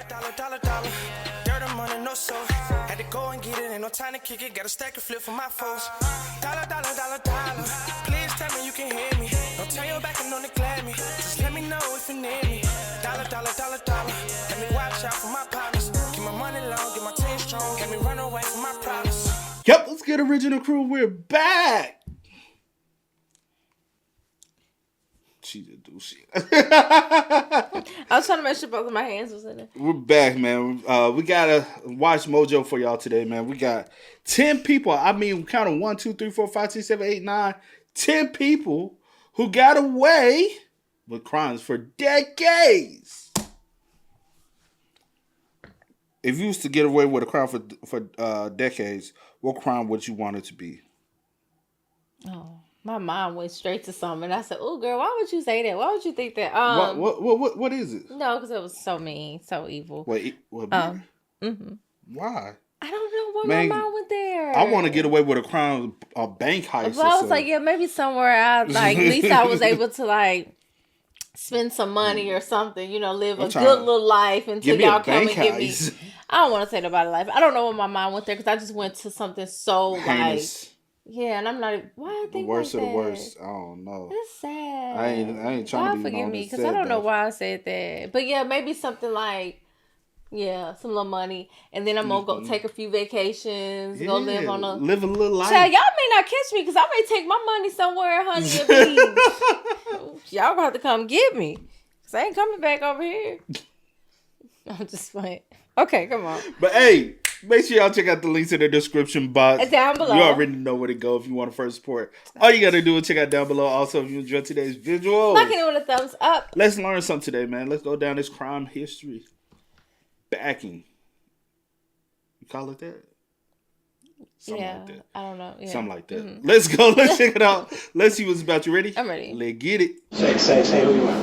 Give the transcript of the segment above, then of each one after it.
Dollar. Dirt and money, no soul. Had to go and get it, ain't no time to kick it. Got a stack and flip for my foes. Dollar. Please tell me you can hear me. Don't turn your back and don't neglect me. Just let me know if you need me. Dollar. Let me watch out for my partners. Keep my money long, get my team strong. Let me run away from my problems. Yep, let's get original crew. We're back. She didn't do shit. I was trying to make sure both of my hands was in it. We're back, man. We got a Watch Mojo for y'all today, man. We got 10 people. I mean, count them 1, 2, 3, 4, 5, 6, 7, 8, 9. 10 people who got away with crimes for decades. If you used to get away with a crime for decades, what crime would you want it to be? Oh, my mind went straight to something. And I said, "Oh, girl, why would you say that? Why would you think that?" What is it? No, because it was so mean, so evil. Why? Mm-hmm. I don't know why my mind went there. I want to get away with a crime, a bank heist. But I was like, yeah, maybe somewhere at least I was able to spend some money or something, live a good little life until y'all come and get me. I don't want to say nobody life. I don't know where my mind went there because I just went to something so heinous. Yeah, and I'm not. Why I think the worst like of the that? worst. I don't know. It's sad. I ain't trying to be forgive me because I don't know why I said that. But yeah, maybe something like some little money, and then I'm gonna go take a few vacations, go live a little life. Child, y'all may not catch me because I may take my money somewhere, honey. Y'all gonna have to come get me because I ain't coming back over here. I'm just playing. Okay, come on. But hey, make sure y'all check out the links in the description box. Down below. You already know where to go if you want to first support. All you got to do is check out down below. Also, if you enjoyed today's visual, knocking it with a thumbs up. Let's learn something today, man. Let's go down this crime history. Backing. You call it that? Something like that. I don't know. Yeah. Something like that. Mm-hmm. Let's go. Let's check it out. Let's see what's about. You ready? I'm ready. Let's get it. Say who you are.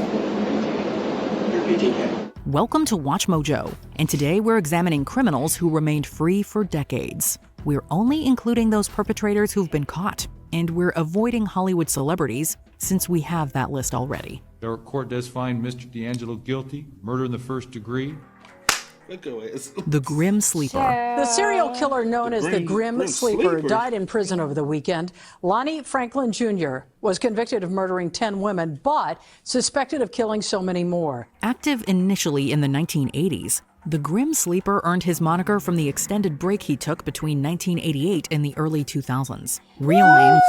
You're BTK. Welcome to Watch Mojo, and today we're examining criminals who remained free for decades. We're only including those perpetrators who've been caught, and we're avoiding Hollywood celebrities since we have that list already. The court does find Mr. D'Angelo guilty, murder in the first degree. The Grim Sleeper. The serial killer known as the Grim Sleeper died in prison over the weekend. Lonnie Franklin Jr. was convicted of murdering 10 women, but suspected of killing so many more. Active initially in the 1980s, the Grim Sleeper earned his moniker from the extended break he took between 1988 and the early 2000s. Real name...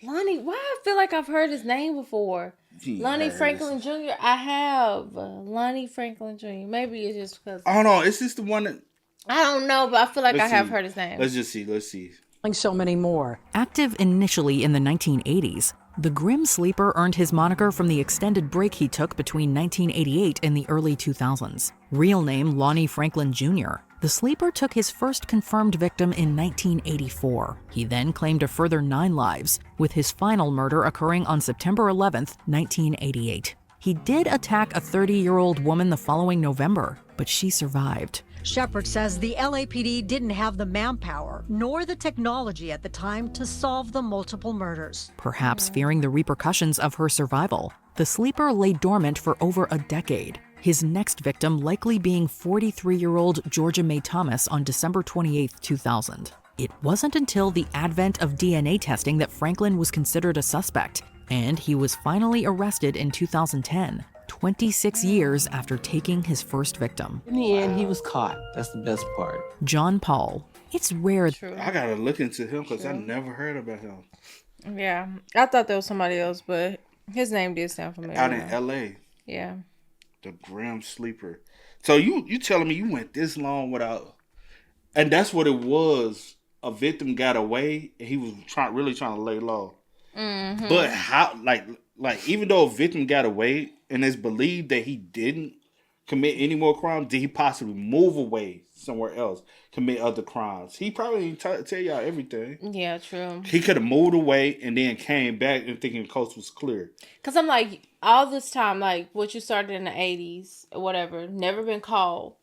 Lonnie, why I feel like I've heard his name before. Lonnie Franklin Jr. I have. Lonnie Franklin Jr. Maybe it's just because... I don't know. It's just the one that... I don't know, but I feel like I have heard his name. Let's just see. Let's see. So many more. Active initially in the 1980s, the Grim Sleeper earned his moniker from the extended break he took between 1988 and the early 2000s. Real name Lonnie Franklin Jr. The Sleeper took his first confirmed victim in 1984. He then claimed a further 9 lives, with his final murder occurring on September 11th, 1988. He did attack a 30-year-old woman the following November, but she survived. Shepard says the LAPD didn't have the manpower nor the technology at the time to solve the multiple murders. Perhaps fearing the repercussions of her survival, the Sleeper lay dormant for over a decade. His next victim likely being 43-year-old Georgia Mae Thomas on December 28, 2000. It wasn't until the advent of DNA testing that Franklin was considered a suspect, and he was finally arrested in 2010, 26 years after taking his first victim. In the end, he was caught. That's the best part. John Paul. It's rare. True. I gotta look into him because I never heard about him. Yeah, I thought there was somebody else, but his name did sound familiar. Out in L.A. Yeah. The Grim Sleeper. So you telling me you went this long without... And that's what it was. A victim got away and he was really trying to lay low. Mm-hmm. But how, like even though a victim got away and it's believed that he didn't commit any more crimes, did he possibly move away somewhere else, commit other crimes? He probably didn't tell y'all everything. Yeah, true. He could have moved away and then came back and thinking the coast was clear. Because I'm like, all this time, like what you started in the 80s or whatever, never been called.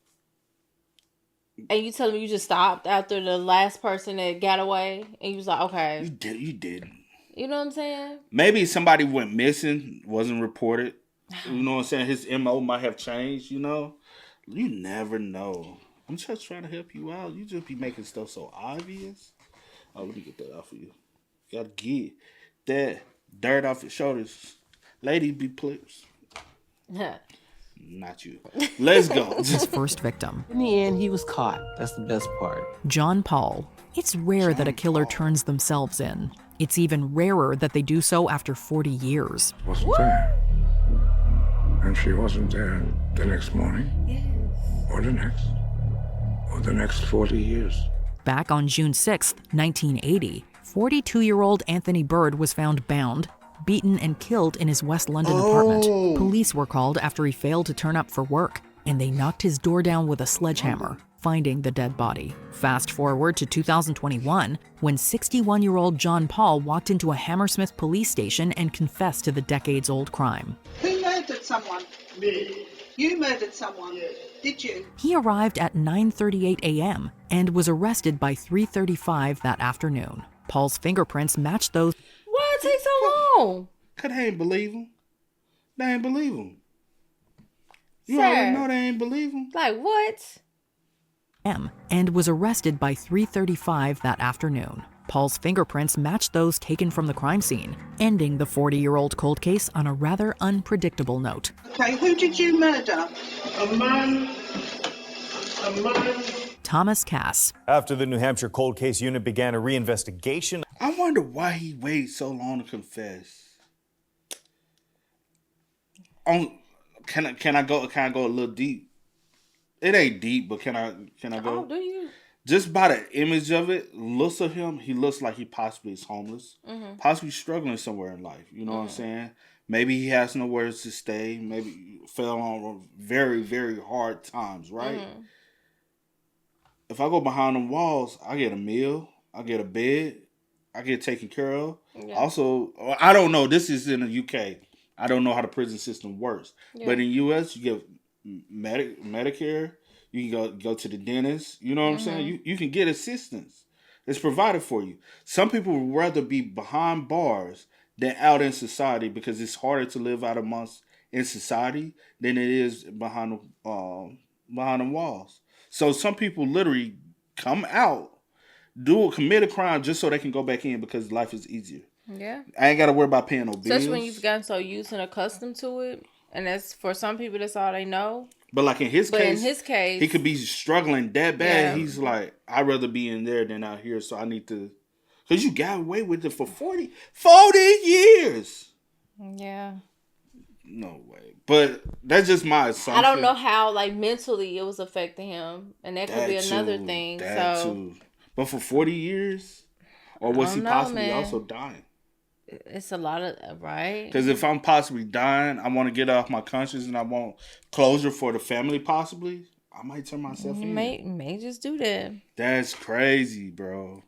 And you telling me you just stopped after the last person that got away? And you was like, okay. You didn't. You know what I'm saying? Maybe somebody went missing, wasn't reported. You know what I'm saying? His MO might have changed, you know? You never know. I'm just trying to help you out. You just be making stuff so obvious. Oh, let me get that off of you. You gotta get that dirt off your shoulders. Lady, be pleased. Not you. Let's go. His first victim. In the end, he was caught. That's the best part. John Paul. It's rare that a killer turns themselves in. It's even rarer that they do so after 40 years. Wasn't there. And she wasn't there the next morning. Yes. Or the next 40 years. Back on June 6, 1980, 42-year-old Anthony Bird was found bound, beaten, and killed in his West London apartment. Police were called after he failed to turn up for work, and they knocked his door down with a sledgehammer, finding the dead body. Fast forward to 2021, when 61-year-old John Paul walked into a Hammersmith police station and confessed to the decades-old crime. Who murdered someone? Me. You murdered someone? Yes. Did you? He arrived at 9:38 a.m. and was arrested by 3:35 that afternoon. Paul's fingerprints matched those. Why it take so long? Cause they ain't believe him. They ain't believe him. You Sir, already know they ain't believe him. Like what? And was arrested by 3:35 that afternoon. Paul's fingerprints matched those taken from the crime scene, ending the 40-year-old cold case on a rather unpredictable note. Okay, who did you murder? A man. Thomas Cass. After the New Hampshire cold case unit began a reinvestigation. I wonder why he waited so long to confess. Can I go a little deep? It ain't deep, but can I go? Oh, do you? Just by the image of it, looks of him, he looks like he possibly is homeless, possibly struggling somewhere in life. You know what I'm saying? Maybe he has nowhere to stay. Maybe fell on very, very hard times, right? If I go behind them walls, I get a meal, I get a bed, I get taken care of. Yeah. Also, I don't know. This is in the UK. I don't know how the prison system works. Yeah. But in the US, you get Medicare. You can go to the dentist. You know what I'm saying? You can get assistance. It's provided for you. Some people would rather be behind bars than out in society because it's harder to live out amongst in society than it is behind the walls. So some people literally come out, commit a crime just so they can go back in because life is easier. Yeah. I ain't got to worry about paying no bills. Especially when you've gotten so used and accustomed to it. And that's for some people, that's all they know. But like in his case, he could be struggling that bad. Yeah. He's like, I'd rather be in there than out here. So I need to, because you got away with it for 40 years. Yeah. No way. But that's just my assumption. I don't know how, like, mentally it was affecting him. And that could be another thing. That too. But for 40 years? Or was he possibly also dying? It's a lot of, right? Because if I'm possibly dying, I want to get off my conscience and I want closure for the family possibly, I might turn myself in. May just do that. That's crazy, bro.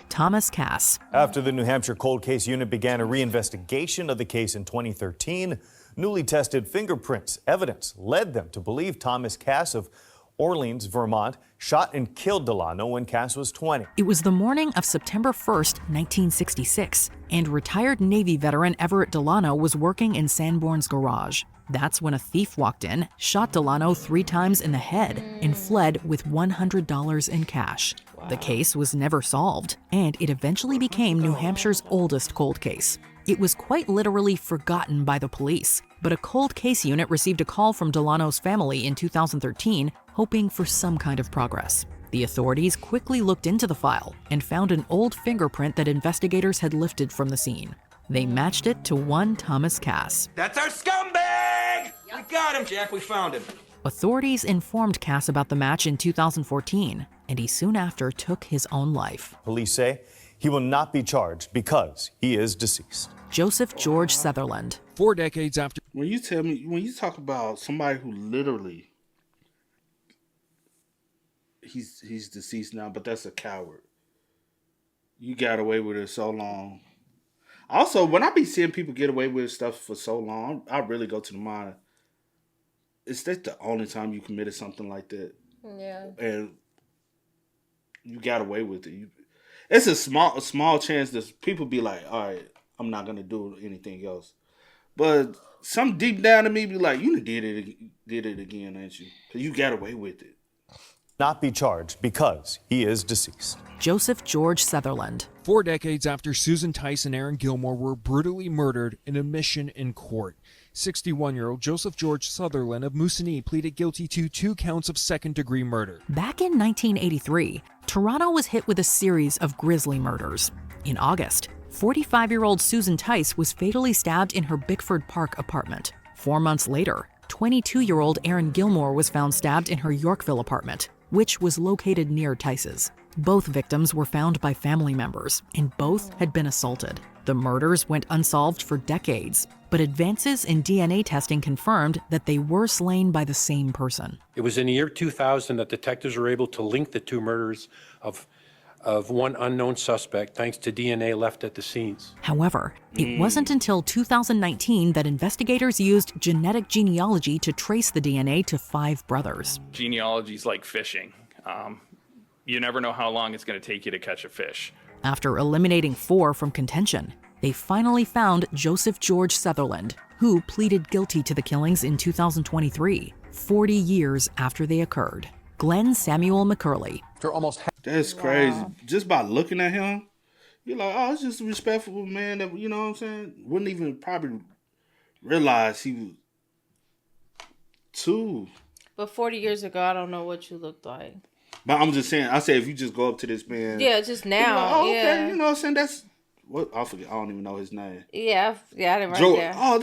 Thomas Cass. After the New Hampshire cold case unit began a reinvestigation of the case in 2013, newly tested fingerprints evidence led them to believe Thomas Cass of Orleans, Vermont, shot and killed Delano when Cass was 20. It was the morning of September 1st, 1966, and retired Navy veteran Everett Delano was working in Sanborn's garage. That's when a thief walked in, shot Delano 3 times in the head, and fled with $100 in cash. Wow. The case was never solved, and it eventually became New Hampshire's oldest cold case. It was quite literally forgotten by the police, but a cold case unit received a call from Delano's family in 2013, hoping for some kind of progress. The authorities quickly looked into the file and found an old fingerprint that investigators had lifted from the scene. They matched it to one Thomas Cass. That's our scumbag! We got him, Jack. We found him. Authorities informed Cass about the match in 2014, and he soon after took his own life. Police say he will not be charged because he is deceased. Joseph George Sutherland. 4 decades after. When you talk about somebody who literally, he's deceased now, but that's a coward. You got away with it so long. Also, when I be seeing people get away with stuff for so long, I really go to the mind. Is that the only time you committed something like that? Yeah. And you got away with it. It's a small chance that people be like, all right, I'm not going to do anything else. But some deep down in me be like, you did it again, ain't you? Because you got away with it. Not be charged because he is deceased. Joseph George Sutherland. 4 decades after Susan Tice and Aaron Gilmore were brutally murdered in a mission in court, 61-year-old Joseph George Sutherland of Moosonee pleaded guilty to 2 counts of second-degree murder. Back in 1983, Toronto was hit with a series of grisly murders. In August, 45-year-old Susan Tice was fatally stabbed in her Bickford Park apartment. 4 months later, 22-year-old Aaron Gilmore was found stabbed in her Yorkville apartment, which was located near Tice's. Both victims were found by family members, and both had been assaulted. The murders went unsolved for decades, but advances in DNA testing confirmed that they were slain by the same person. It was in the year 2000 that detectives were able to link the 2 murders of one unknown suspect thanks to DNA left at the scenes. However, it wasn't until 2019 that investigators used genetic genealogy to trace the DNA to 5 brothers. Genealogy's like fishing. You never know how long it's going to take you to catch a fish. After eliminating 4 from contention, they finally found Joseph George Sutherland, who pleaded guilty to the killings in 2023, 40 years after they occurred. Glenn Samuel McCurley. That's crazy. Wow. Just by looking at him, you're like, oh, it's just a respectful man that, you know what I'm saying? Wouldn't even probably realize he was 2. But 40 years ago, I don't know what you looked like. But I'm just saying, I say if you just go up to this man. Yeah, just now. Like, oh, okay, yeah. You know what I'm saying? That's what I forget. I don't even know his name. Yeah, I didn't write George. there. Oh,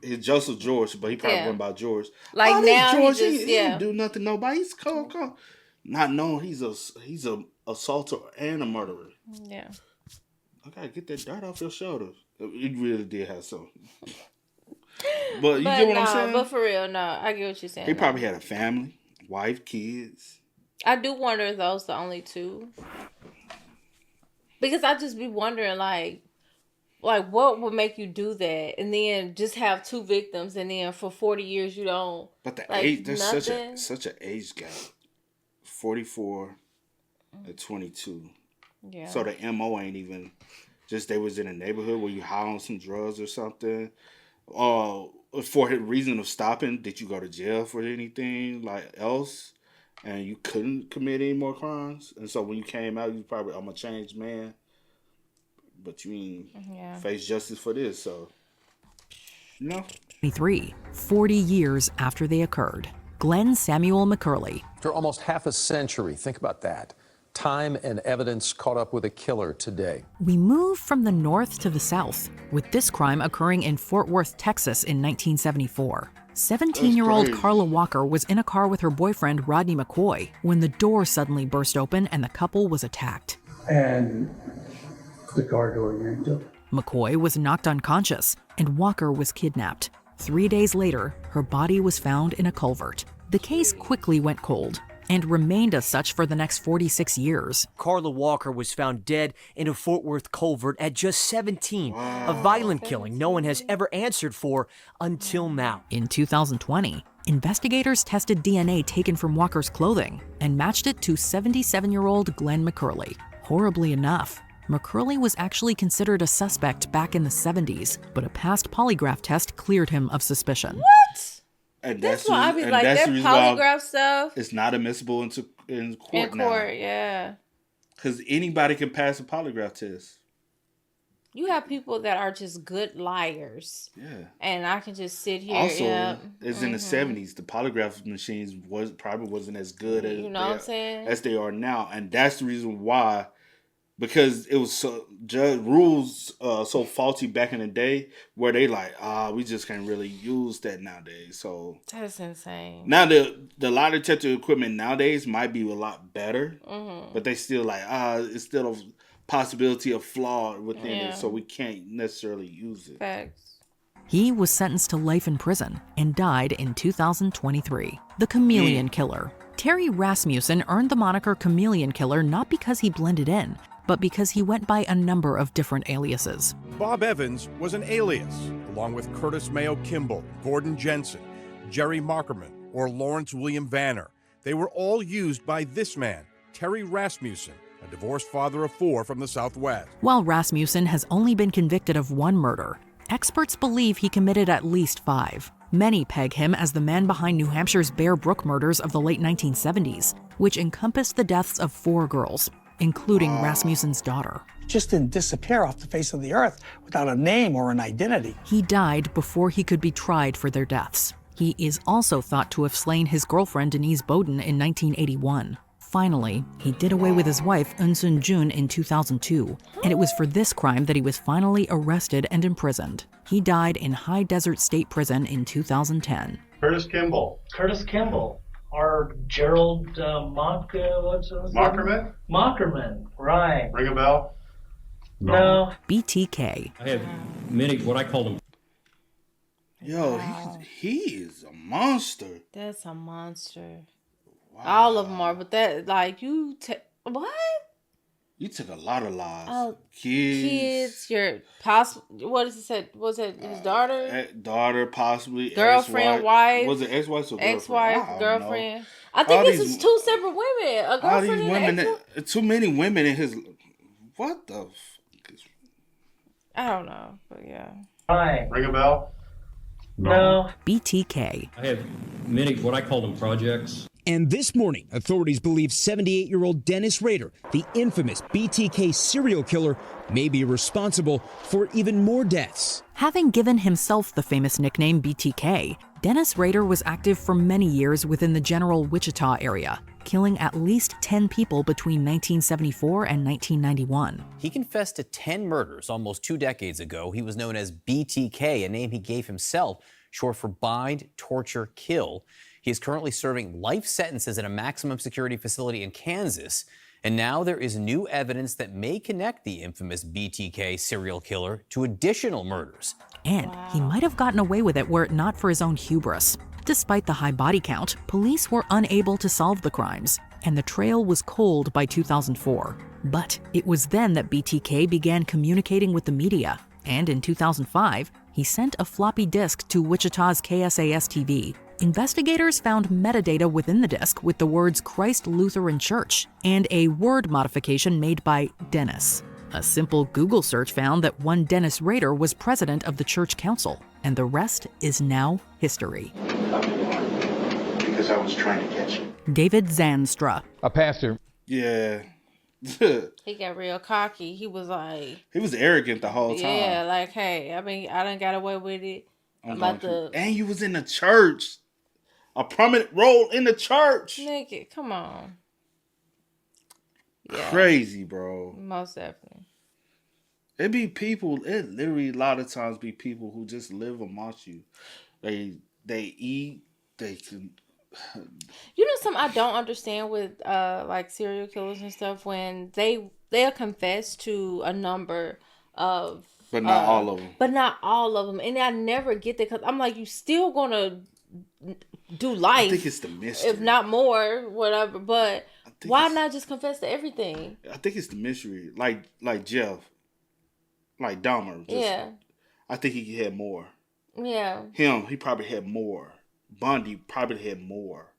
he's Joseph George, but he probably went by George. Like now, George, he just, he don't do nothing. Nobody. He's cold. Not knowing he's a assaulter and a murderer. Yeah. I gotta get that dirt off your shoulders. He really did have something. But you get what I'm saying? But for real, no, I get what you're saying. He probably had a family, wife, kids. I do wonder if those the only 2. Because I just be wondering, like what would make you do that, and then just have 2 victims, and then for 40 years you don't. But the like, age, there's nothing. such an age gap. 44 and 22. Yeah. So the MO ain't even just they was in a neighborhood where you high on some drugs or something. For a reason of stopping, did you go to jail for anything like else? And you couldn't commit any more crimes. And so when you came out, you probably, I'm a changed man. But you ain't face justice for this, so, you know? 40 years after they occurred. Glenn Samuel McCurley. For almost half a century, think about that. Time and evidence caught up with a killer today. We move from the north to the south, with this crime occurring in Fort Worth, Texas in 1974. 17-year-old Carla Walker was in a car with her boyfriend Rodney McCoy when the door suddenly burst open and the couple was attacked. And the car door yanked up. McCoy was knocked unconscious and Walker was kidnapped. 3 days later, her body was found in a culvert. The case quickly went cold and remained as such for the next 46 years. Carla Walker was found dead in a Fort Worth culvert at just 17, a violent killing no one has ever answered for until now. In 2020, investigators tested DNA taken from Walker's clothing and matched it to 77-year-old Glenn McCurley. Horribly enough, McCurley was actually considered a suspect back in the 70s, but a past polygraph test cleared him of suspicion. What? And that's why I be like, their polygraph stuff. It's not admissible in court now. In court, yeah. Because anybody can pass a polygraph test. You have people that are just good liars. Yeah. And I can just sit here. Also, it's in the 70s. The polygraph machines probably wasn't as good as, you know what I'm saying? As they are now. And that's the reason why. Because it was rules so faulty back in the day where they like, we just can't really use that nowadays. So that's insane. Now the lie detector equipment nowadays might be a lot better, but they still like, it's still a possibility of flaw within it, so we can't necessarily use it. Facts. He was sentenced to life in prison and died in 2023. The Chameleon Killer. Terry Rasmussen earned the moniker Chameleon Killer not because he blended in, but because he went by a number of different aliases. Bob Evans was an alias, along with Curtis Mayo Kimball, Gordon Jensen, Jerry Markerman, or Lawrence William Vanner. They were all used by this man, Terry Rasmussen, a divorced father of 4 from the Southwest. While Rasmussen has only been convicted of 1 murder, experts believe he committed at least 5. Many peg him as the man behind New Hampshire's Bear Brook murders of the late 1970s, which encompassed the deaths of 4 girls, including Rasmussen's daughter. Just didn't disappear off the face of the earth without a name or an identity. He died before he could be tried for their deaths. He is also thought to have slain his girlfriend Denise Bowden in 1981. Finally, he did away with his wife Eun Sun Jun in 2002, and it was for this crime that he was finally arrested and imprisoned. He died in High Desert State Prison in 2010. Curtis Kimball. Curtis Kimball. Or Gerald Mockerman? Mockerman, right. Ring a bell? No. BTK. I have many, what I call them. Yo, he is a monster. That's a monster. Wow. All of them are, but that, like, what? You took a lot of lives. Kids, your what is it said? Was it his daughter? Daughter, possibly. Girlfriend, wife. Was it ex-wife or girlfriend? Ex-wife, girlfriend. I think this is 2 separate women. A girlfriend and an ex-wife. Too many women in his... What the fuck is... I don't know, but yeah. Hi. Ring a bell? No. BTK. I have many, what I call them projects. And this morning, authorities believe 78-year-old Dennis Rader, the infamous BTK serial killer, may be responsible for even more deaths. Having given himself the famous nickname BTK, Dennis Rader was active for many years within the general Wichita area, killing at least 10 people between 1974 and 1991. He confessed to 10 murders almost 2 decades ago. He was known as BTK, a name he gave himself, short for Bind, Torture, Kill. He is currently serving life sentences in a maximum security facility in Kansas. And now there is new evidence that may connect the infamous BTK serial killer to additional murders. And he might have gotten away with it were it not for his own hubris. Despite the high body count, police were unable to solve the crimes, and the trail was cold by 2004. But it was then that BTK began communicating with the media, and in 2005, he sent a floppy disk to Wichita's KSAS-TV. Investigators found metadata within the disk with the words Christ Lutheran Church and a word modification made by Dennis. A simple Google search found that one Dennis Rader was president of the church council, and the rest is now history. Because I was trying to catch you. David Zandstra. A pastor. Yeah. He got real cocky. He was like... He was arrogant the whole time. Yeah, like, hey, I mean, I done got away with it. And you was in the church. A prominent role in the church. Nigga, come on. Yeah. Crazy, bro. Most definitely. It literally a lot of times be people who just live amongst you. They eat, they can... You know something I don't understand with like serial killers and stuff, when they'll confess to a number of... But not all of them. But not all of them. And I never get that, because I'm like, you still gonna do life. I think it's the mystery. If not more, whatever. But why not just confess to everything? I think it's the mystery. Like Jeff. Like Dahmer. Yeah. I think he had more. Yeah. He probably had more. Bundy probably had more.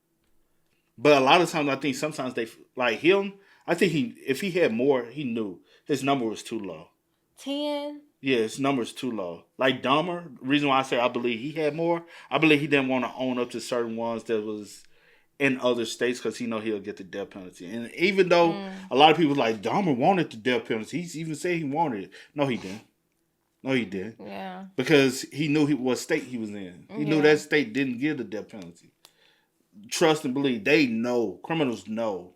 But a lot of times, I think sometimes they, like him, I think if he had more, he knew his number was too low. 10? Yeah, his number's too low. Like Dahmer, the reason why I say I believe he had more, I believe he didn't want to own up to certain ones that was in other states because he know he'll get the death penalty. And even though a lot of people like Dahmer wanted the death penalty, he even said he wanted it. No, he didn't. No, he didn't. Yeah. Because he knew what state he was in. He knew that state didn't give the death penalty. Trust and believe. They know. Criminals know.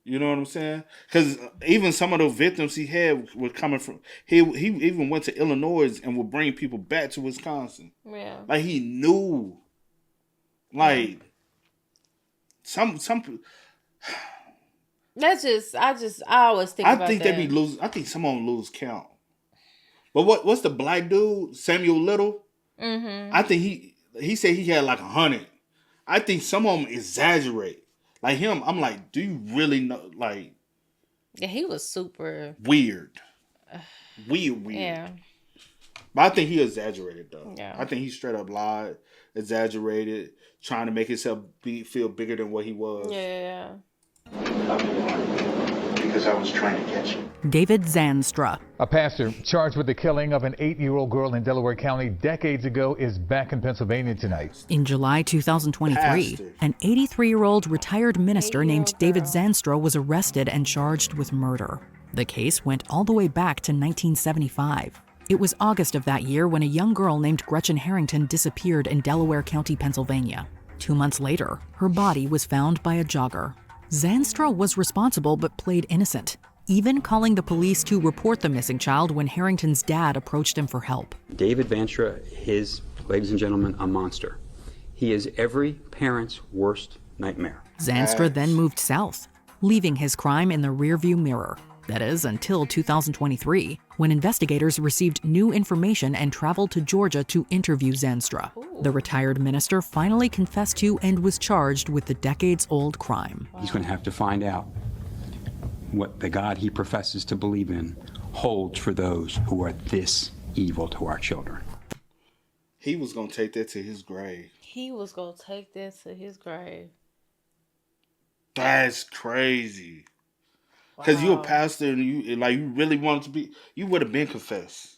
You know what I'm saying? Because even some of the victims he had were coming from... He even went to Illinois and would bring people back to Wisconsin. Yeah. Like, he knew. Like, some... That's just... I always think about that. I think they be losing... I think some of them lose count. But what's the black dude? Samuel Little? Mm-hmm. I think he said he had like 100. I think some of them exaggerate. Like him, I'm like, do you really know? Like, yeah, he was super weird. Weird. Yeah. But I think he exaggerated though. Yeah. I think he straight up lied, exaggerated, trying to make himself feel bigger than what he was. Yeah. Because because I was trying to catch you. David Zandstra. A pastor charged with the killing of an 8-year-old girl in Delaware County decades ago is back in Pennsylvania tonight. In July 2023, an 83-year-old retired minister named David Zandstra was arrested and charged with murder. The case went all the way back to 1975. It was August of that year when a young girl named Gretchen Harrington disappeared in Delaware County, Pennsylvania. 2 months later, her body was found by a jogger. Zandstra was responsible but played innocent, even calling the police to report the missing child when Harrington's dad approached him for help. David Zandstra is, ladies and gentlemen, a monster. He is every parent's worst nightmare. Zandstra then moved south, leaving his crime in the rearview mirror. That is, until 2023, when investigators received new information and traveled to Georgia to interview Zandstra. The retired minister finally confessed to and was charged with the decades-old crime. He's going to have to find out what the God he professes to believe in holds for those who are this evil to our children. He was going to take that to his grave. He was going to take that to his grave. That's crazy. Because you a pastor and you really wanted to be, you would have been confessed.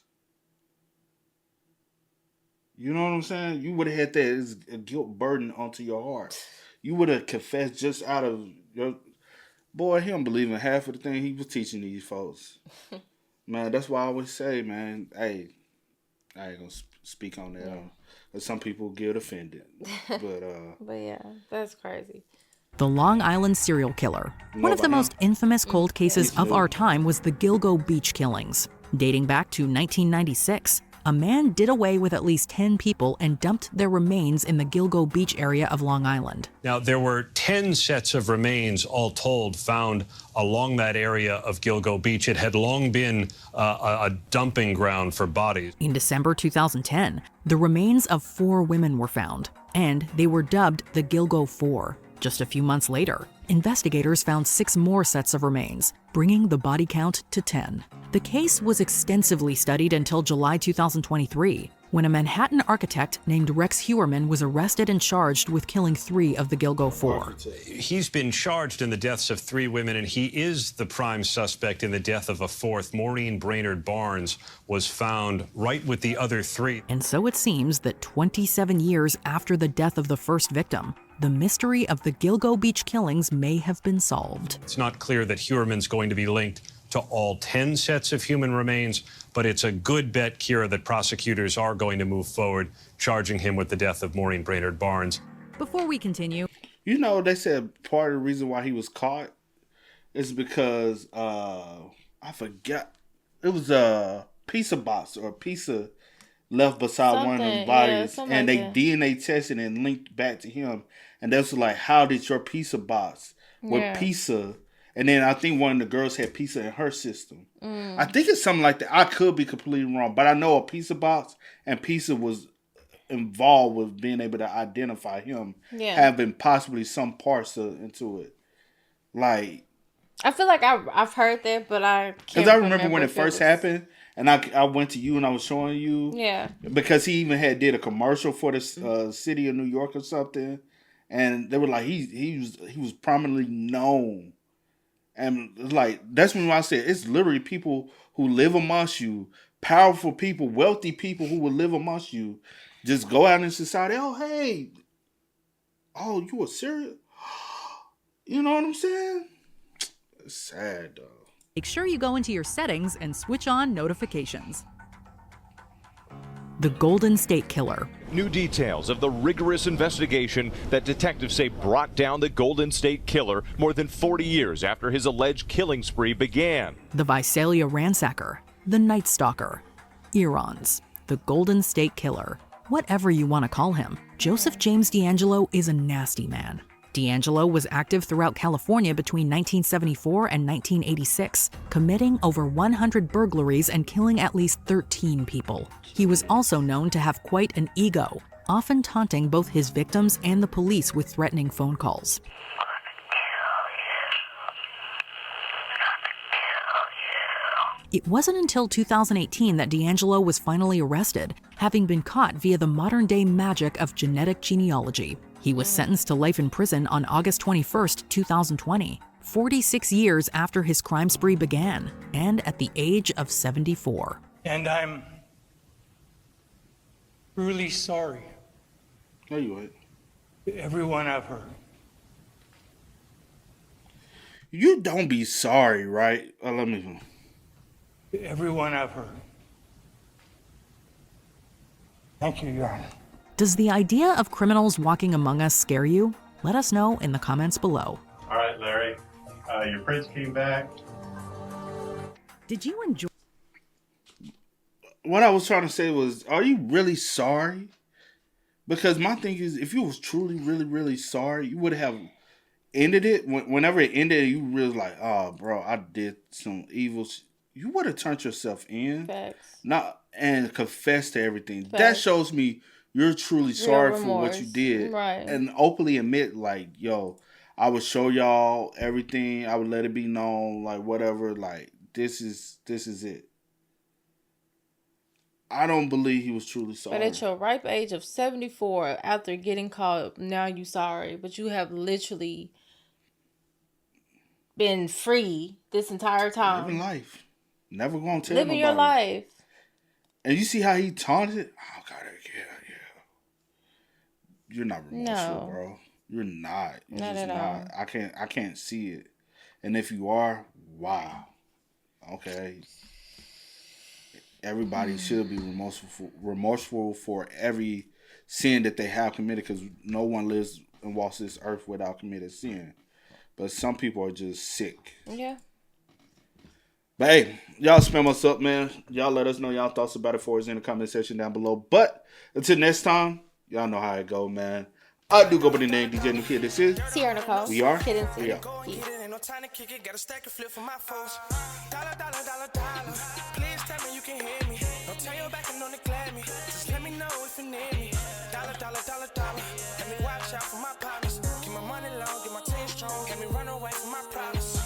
You know what I'm saying? You would have had that as a guilt burden onto your heart. You would have confessed just out of your... Boy, he don't believe in half of the thing he was teaching these folks. Man, that's why I always say, man, hey, I ain't going to speak on that. Yeah. Because some people get offended. But yeah, that's crazy. The Long Island serial killer. One of the most infamous cold cases of our time was the Gilgo beach killings. Dating back to 1996, a man did away with at least 10 people and dumped their remains in the Gilgo beach area of Long Island. Now, there were 10 sets of remains, all told, found along that area of Gilgo Beach. It had long been a dumping ground for bodies. In December 2010, the remains of 4 women were found, and they were dubbed the Gilgo 4. Just a few months later, investigators found 6 more sets of remains, bringing the body count to 10. The case was extensively studied until July 2023, when a Manhattan architect named Rex Heuermann was arrested and charged with killing 3 of the Gilgo 4. He's been charged in the deaths of 3 women, and he is the prime suspect in the death of a 4th. Maureen Brainerd Barnes was found right with the other 3. And so it seems that 27 years after the death of the first victim, the mystery of the Gilgo Beach killings may have been solved. It's not clear that Heuermann's going to be linked to all 10 sets of human remains, but it's a good bet, Kira, that prosecutors are going to move forward, charging him with the death of Maureen Brainerd Barnes. Before we continue... You know, they said part of the reason why he was caught is because, I forgot, it was a pizza box or a pizza left beside one of the bodies, and they DNA tested and linked back to him. And that's like, how did your pizza box with pizza? And then I think one of the girls had pizza in her system. I think it's something like that. I could be completely wrong, but I know a pizza box and pizza was involved with being able to identify him having possibly some parts into it. Like, I feel like I've heard that, but I can't. Because I remember when it first happened, and I went to you and I was showing you. Yeah. Because he even did a commercial for the city of New York or something, and they were like he was prominently known, and like that's when I said it's literally people who live amongst you, powerful people, wealthy people who will live amongst you, just go out in society. Oh hey, oh you a serial? You know what I'm saying? It's sad though. Make sure you go into your settings and switch on notifications. The Golden State Killer. New details of the rigorous investigation that detectives say brought down the Golden State Killer more than 40 years after his alleged killing spree began. The Visalia Ransacker. The Night Stalker. Earons. The Golden State Killer. Whatever you want to call him, Joseph James DeAngelo is a nasty man. DeAngelo was active throughout California between 1974 and 1986, committing over 100 burglaries and killing at least 13 people. He was also known to have quite an ego, often taunting both his victims and the police with threatening phone calls. It wasn't until 2018 that DeAngelo was finally arrested, having been caught via the modern-day magic of genetic genealogy. He was sentenced to life in prison on August 21, 2020, 46 years after his crime spree began, and at the age of 74. And I'm really sorry. No, you ain't. Everyone I've hurt. You don't be sorry, right? Let me. Everyone I've hurt. Thank you, Your Honor. Does the idea of criminals walking among us scare you? Let us know in the comments below. All right, Larry. Your prints came back. Did you enjoy? What I was trying to say was, are you really sorry? Because my thing is, if you was truly, really, really sorry, you would have ended it. Whenever it ended, you really like, oh, bro, I did some evil. You would have turned yourself in, and confessed to everything. Facts. That shows me you're truly sorry for what you did, right? And openly admit, like, yo, I would show y'all everything. I would let it be known, like, whatever. Like, this is it. I don't believe he was truly sorry. But at your ripe age of 74, after getting caught, now you sorry. But you have literally been free this entire time. Living life. Never gonna tell Living nobody. your life. And you see how he taunted? Oh, God, yeah. You're not remorseful, bro. You're not. You're Not just at all. not. I can't see it. And if you are, wow. Okay. Everybody should be remorseful for every sin that they have committed, because no one lives and walks this earth without committing sin. But some people are just sick. Yeah. But hey, y'all spam us up, man. Y'all let us know y'all thoughts about it for us in the comment section down below. But until next time, y'all know how it go, man. I do go by the name DJ New Kid. This is Sierra Nicole. We are. Kid and We are. No time to kick it, got a stack of flip for my foes. Dollar. Please tell me you can hear me. Don't turn your back and don't neglect me. Just let me know if you need me. Dollar. Let me watch out for my partners. Keep my money low, get my team strong. Let me run away from my problems.